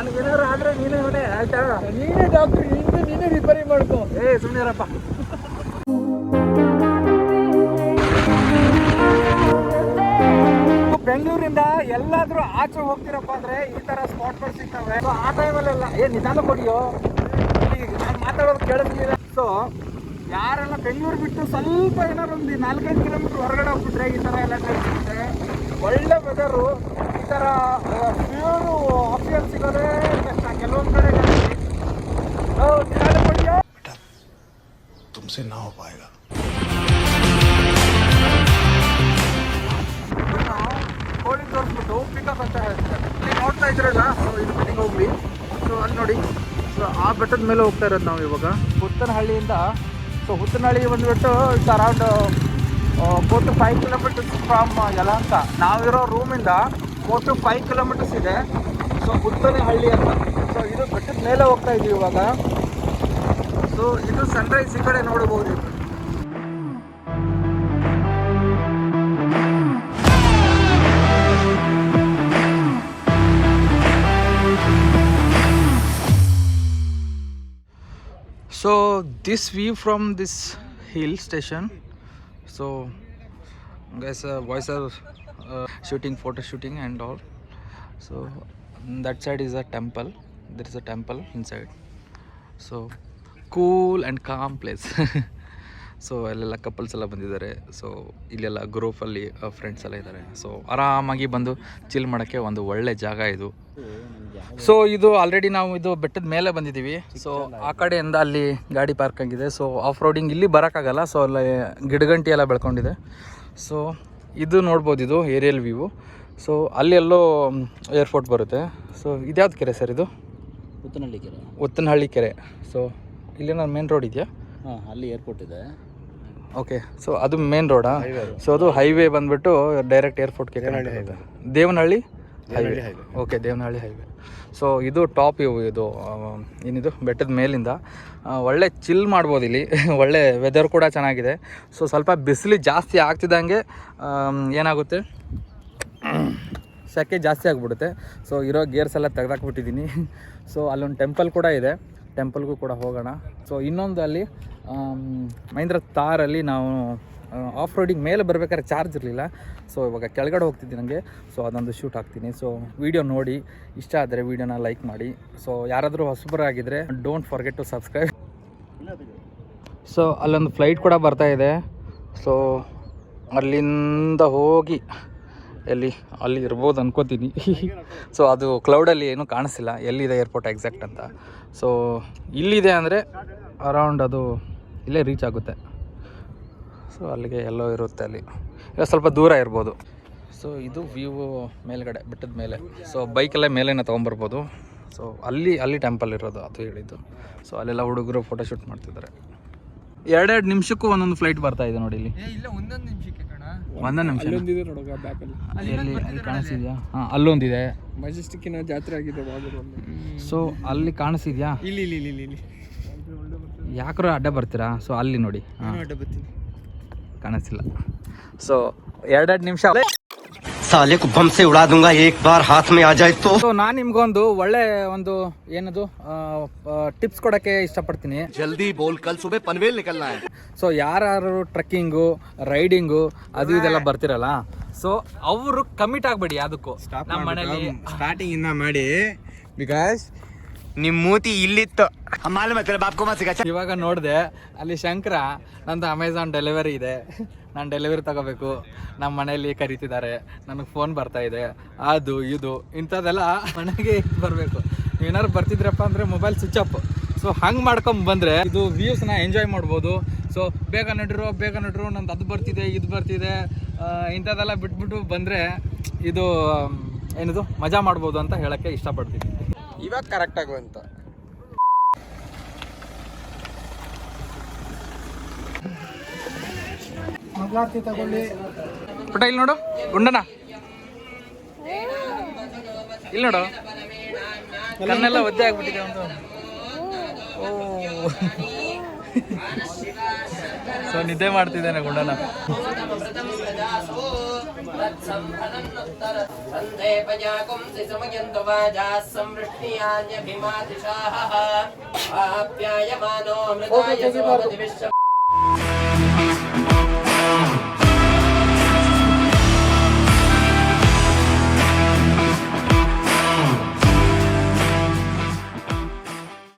ನನಗೇನಾದ್ರು ಆದರೆ ನೀನೇ ಹೊಣೆ ಆಯ್ತಾ? ನೀನೇ ಡಾಕ್ಟ್ರ್, ನೀನೇ ರಿಪೇರಿ ಮಾಡ್ಕೊ. ಸುಮ್ಮನಿರಪ್ಪ. ಬೆಂಗಳೂರಿಂದ ಎಲ್ಲಾದ್ರೂ ಆಚೆ ಹೋಗ್ತಿರಪ್ಪ ಅಂದ್ರೆ ಈ ತರ ಸ್ಪಾಟ್ಗಳು ಸಿಗ್ತವೆ. ಸೊ ಆ ಟೈಮಲ್ಲೆಲ್ಲ ನಿಧಾನ ಕೊಡಿಯೋ, ನಾನು ಮಾತಾಡೋದು ಕೇಳಿಸ್ಲಿಲ್ಲ. ಸೊ ಯಾರೆಲ್ಲ ಬೆಂಗಳೂರು ಬಿಟ್ಟು ಸ್ವಲ್ಪ ಏನಾದ್ರು ಒಂದು 4-5 ಕಿಲೋಮೀಟರ್ ಹೊರಗಡೆ ಹೋಗ್ಬಿಟ್ರೆ ಈ ಥರ ಎಲ್ಲ ಸಿಗುತ್ತೆ. ಒಳ್ಳೆ ವೆದರು. ಈ ಥರ ಪ್ಯೂರು ಆಕ್ಸಿಜನ್ ಸಿಗೋದೇ ಕಷ್ಟ ಕೆಲವೊಂದು ಕಡೆ. ನಿಧಾನ ಕೊಡಿಯೋ, ತುಮ್ಸೆ ನಾ ಹೋ ಪಾಯೇಗಾ. ಕೋಳಿ ತೋರಿಸ್ಬಿಟ್ಟು ಪಿಕಪ್ ಅಂತ ಹೇಳ್ತಾರೆ. ನೀವು ನೋಡ್ತಾ ಇದ್ರಲ್ಲ, ಇದು ಬಿಟ್ಟಿಂಗ್ ಹೋಗ್ಲಿ. ಸೊ ಅಲ್ಲಿ ನೋಡಿ, ಸೊ ಆ ಬೆಟ್ಟದ ಮೇಲೆ ಹೋಗ್ತಾ ಇರೋದು ನಾವು ಇವಾಗ ಹುತ್ತನಹಳ್ಳಿಯಿಂದ. ಸೊ ಹುತ್ತನಹಳ್ಳಿ ಬಂದುಬಿಟ್ಟು it's around 4 to 5 kilometres from Yelahanka. ನಾವಿರೋ ರೂಮಿಂದ 4 to 5 ಕಿಲೋಮೀಟರ್ಸ್ ಇದೆ. ಸೊ ಹುತ್ತನಹಳ್ಳಿ ಅಂತ. ಸೊ ಇದು ಬೆಟ್ಟದ ಮೇಲೆ ಹೋಗ್ತಾ ಇದ್ದೀವಿ ಇವಾಗ. ಸೊ ಇದು ಸನ್ರೈಸ್ ಈ ಕಡೆ ನೋಡಬಹುದು. So this view from this hill station. So guys, boys are shooting, photo shooting and all. So that side is a temple. There is a temple inside. So cool and calm place. So ಅಲ್ಲೆಲ್ಲ couples ಎಲ್ಲ ಬಂದಿದ್ದಾರೆ. So ಇಲ್ಲೆಲ್ಲ ಗ್ರೂಪಲ್ಲಿ friends ಎಲ್ಲ ಇದ್ದಾರೆ. So ಆರಾಮಾಗಿ ಬಂದು chill ಮಾಡೋಕ್ಕೆ ಒಂದು ಒಳ್ಳೆ ಜಾಗ ಇದು. ಸೊ ಇದು ಆಲ್ರೆಡಿ ನಾವು ಇದು ಬೆಟ್ಟದ ಮೇಲೆ ಬಂದಿದ್ದೀವಿ. ಸೊ ಆ ಕಡೆಯಿಂದ ಅಲ್ಲಿ ಗಾಡಿ ಪಾರ್ಕ್ ಆಗಿದೆ. ಸೊ ಆಫ್ ರೋಡಿಂಗ್ ಇಲ್ಲಿ ಬರೋಕ್ಕಾಗಲ್ಲ. ಸೊ ಅಲ್ಲಿ ಗಿಡಗಂಟಿ ಎಲ್ಲ ಬೆಳ್ಕೊಂಡಿದೆ. ಸೊ ಇದು ನೋಡ್ಬೋದು, ಇದು ಏರಿಯಲ್ ವ್ಯೂ. ಸೊ ಅಲ್ಲಿ ಎಲ್ಲೋ ಏರ್ಪೋರ್ಟ್ ಬರುತ್ತೆ. ಸೊ ಇದ್ಯಾವ್ದು ಕೆರೆ ಸರ್ ಇದು? ಹುತ್ತನಹಳ್ಳಿ ಕೆರೆ. ಹುತ್ತನಹಳ್ಳಿ ಕೆರೆ. ಸೊ ಇಲ್ಲೇನಾದ್ರು ಮೇನ್ ರೋಡ್ ಇದೆಯಾ? ಹಾಂ, ಅಲ್ಲಿ ಏರ್ಪೋರ್ಟ್ ಇದೆ. ಓಕೆ. ಸೊ ಅದು ಮೇನ್ ರೋಡಾ? ಸೊ ಅದು ಹೈವೇ ಬಂದುಬಿಟ್ಟು ಡೈರೆಕ್ಟ್ ಏರ್ಪೋರ್ಟ್ಗೆ Devanahalli highway. Okay, Devanahalli highway. So ಇದು ಟಾಪ್ ಇದು ಏನಿದು ಬೆಟ್ಟದ ಮೇಲಿಂದ ಒಳ್ಳೆ ಚಿಲ್ ಮಾಡ್ಬೋದು ಇಲ್ಲಿ. ಒಳ್ಳೆ ವೆದರ್ ಕೂಡ ಚೆನ್ನಾಗಿದೆ. ಸೊ ಸ್ವಲ್ಪ ಬಿಸಿಲು ಜಾಸ್ತಿ ಆಗ್ತಿದ್ದಂಗೆ ಏನಾಗುತ್ತೆ, ಸೆಕೆ ಜಾಸ್ತಿ ಆಗಿಬಿಡುತ್ತೆ. ಸೊ ಇರೋ ಗೇರ್ಸ್ ಎಲ್ಲ ತೆಗೆದಾಕ್ಬಿಟ್ಟಿದ್ದೀನಿ. ಸೊ ಅಲ್ಲೊಂದು ಟೆಂಪಲ್ ಕೂಡ ಇದೆ, ಟೆಂಪಲ್ಗೂ ಕೂಡ ಹೋಗೋಣ. ಸೊ ಇನ್ನೊಂದು ಅಲ್ಲಿ ಮಹೀಂದ್ರ ತಾರಲ್ಲಿ ನಾವು ಆಫ್ ರೋಡಿಂಗ್ ಮೇಲೆ ಬರ್ಬೇಕಾದ್ರೆ ಚಾರ್ಜ್ ಇರಲಿಲ್ಲ. ಸೊ ಇವಾಗ ಕೆಳಗಡೆ ಹೋಗ್ತಿದ್ದೀನಿ ನನಗೆ. ಸೊ ಅದೊಂದು ಶೂಟ್ ಹಾಕ್ತೀನಿ. ಸೊ ವೀಡಿಯೋ ನೋಡಿ ಇಷ್ಟ ಆದರೆ ವೀಡಿಯೋನ ಲೈಕ್ ಮಾಡಿ. ಸೊ ಯಾರಾದರೂ ಹೊಸಬರಾಗಿದ್ದರೆ don't forget to subscribe. So ಅಲ್ಲೊಂದು ಫ್ಲೈಟ್ ಕೂಡ ಬರ್ತಾ ಇದೆ. ಸೊ ಅಲ್ಲಿಂದ ಹೋಗಿ ಅಲ್ಲಿ ಇರ್ಬೋದು ಅನ್ಕೋತೀನಿ. ಸೊ ಅದು ಕ್ಲೌಡಲ್ಲಿ ಏನೂ ಕಾಣಿಸ್ತಿಲ್ಲ ಎಲ್ಲಿದೆ ಏರ್ಪೋರ್ಟ್ ಎಕ್ಸಾಕ್ಟ್ ಅಂತ. ಸೊ ಇಲ್ಲಿದೆ ಅಂದರೆ ಅರೌಂಡ್ ಅದು ಇಲ್ಲೇ ರೀಚ್ ಆಗುತ್ತೆ. ಸೊ ಅಲ್ಲಿಗೆ ಎಲ್ಲೋ ಇರುತ್ತೆ, ಅಲ್ಲಿ ಇಲ್ಲ ಸ್ವಲ್ಪ ದೂರ ಇರ್ಬೋದು. ಸೊ ಇದು ವ್ಯೂ ಮೇಲ್ಗಡೆ ಬೆಟ್ಟದ ಮೇಲೆ. ಸೊ ಬೈಕಲ್ಲೇ ಮೇಲೇನ ತೊಗೊಂಬರ್ಬೋದು. ಸೊ ಅಲ್ಲಿ ಟೆಂಪಲ್ ಇರೋದು ಅದು ಹೇಳಿದ್ದು. ಸೊ ಅಲ್ಲೆಲ್ಲ ಹುಡುಗರು ಫೋಟೋಶೂಟ್ ಮಾಡ್ತಿದ್ದಾರೆ. 2 ನಿಮಿಷಕ್ಕೂ ಒಂದೊಂದು ಫ್ಲೈಟ್ ಬರ್ತಾ ಇದೆ ನೋಡಿ ಇಲ್ಲಿ. ಒಂದೊಂದು ನಿಮಿಷ ಅಲ್ಲಿ ಕಾಣಿಸ್ತಿದ್ಯಾ? ಹಾಂ, ಅಲ್ಲೊಂದಿದೆ. ಮೆಜೆಸ್ಟಿಕ್ಕಿನ ಜಾತ್ರೆ ಆಗಿದೆ. ಸೊ ಅಲ್ಲಿ ಕಾಣಿಸ್ತಿದ್ಯಾ? ಇಲ್ಲಿ ಯಾಕ್ರೋ ಅಡ್ಡ ಬರ್ತೀರಾ? ಸೊ ಅಲ್ಲಿ ನೋಡಿ, ಕಾಣಿಸ್ತಿಲ್ಲ. ಸೊ 2 ನಿಮಿಷ साले को बम से उड़ा दूंगा एक बार हाथ में आ जाए तो. ಸೊ ನಾನು ನಿಮ್ಗೊಂದು ಒಳ್ಳೆ ಒಂದು ಏನದು ಟಿಪ್ಸ್ ಕೊಡೋಕ್ಕೆ ಇಷ್ಟಪಡ್ತೀನಿ. ಜಲ್ದಿ ಬೋಲ್, ಕಲ್ ಸುಬೆ ಪನ್ವೇಲ್ ನಿಕಲ್ನಾ ಹೈ. ಸೊ ಯಾರು ಟ್ರೆಕ್ಕಿಂಗು, ರೈಡಿಂಗು ಅದು ಇದೆಲ್ಲ ಬರ್ತಿರಲ್ಲ, ಸೊ ಅವರು ಕಮಿಟ್ ಆಗಬೇಡಿ ಅದಕ್ಕೂ. ನಮ್ಮ ಮನೇಲಿ ಸ್ಟಾರ್ಟಿಂಗ್ ಇಂದ ಮಾಡಿ, ಬಿಕಾಸ್ ನಿಮ್ಮ ಮೂತಿ ಇಲ್ಲಿತ್ತು. ಇವಾಗ ನೋಡಿದೆ ಅಲ್ಲಿ ಶಂಕರ, ನಂದು ಅಮೆಝಾನ್ ಡೆಲಿವರಿ ಇದೆ, ನಾನು ಡೆಲಿವರಿ ತಗೋಬೇಕು, ನಮ್ಮ ಮನೇಲಿ ಕರೀತಿದ್ದಾರೆ, ನನಗೆ ಫೋನ್ ಬರ್ತಾ ಇದೆ, ಅದು ಇದು ಇಂಥದ್ದೆಲ್ಲ ಮನೆಗೆ ಬರಬೇಕು. ನೀವೇನಾದ್ರು ಬರ್ತಿದ್ರಪ್ಪ ಅಂದರೆ ಮೊಬೈಲ್ ಸ್ವಿಚ್ ಅಪ್. ಸೊ ಹಂಗೆ ಮಾಡ್ಕೊಂಬಂದರೆ ಇದು ವ್ಯೂಸ್ನ ಎಂಜಾಯ್ ಮಾಡ್ಬೋದು. ಸೊ ಬೇಗ ನಡ್ರು ನಂದು ಅದು ಬರ್ತಿದೆ ಇದು ಬರ್ತಿದೆ ಇಂಥದ್ದೆಲ್ಲ ಬಿಟ್ಬಿಟ್ಟು ಬಂದರೆ ಇದು ಏನದು ಮಜಾ ಮಾಡ್ಬೋದು ಅಂತ ಹೇಳೋಕ್ಕೆ ಇಷ್ಟಪಡ್ತೀನಿ. ಇವಾಗ ಕರೆಕ್ಟ್ ಆಗುವಂತ ಮಂಗಳಾರತಿ ತಗೊಳ್ಳಿ. ಪುಟ ಇಲ್ಲಿ ನೋಡು, ಗುಂಡನ ಇಲ್ಲಿ ನೋಡು, ಕಣ್ಣೆಲ್ಲ ಒದ್ದೆ ಆಗ್ಬಿಟ್ಟಿದೆ ಒಂದು. ಓ ಸೊ ನಿದ್ದೆ ಮಾಡ್ತಿದ್ದೇನೆ ಗುಂಡನ. ಆಪ್ಯಾಯಮಾನೋ ಮೃದಾಯ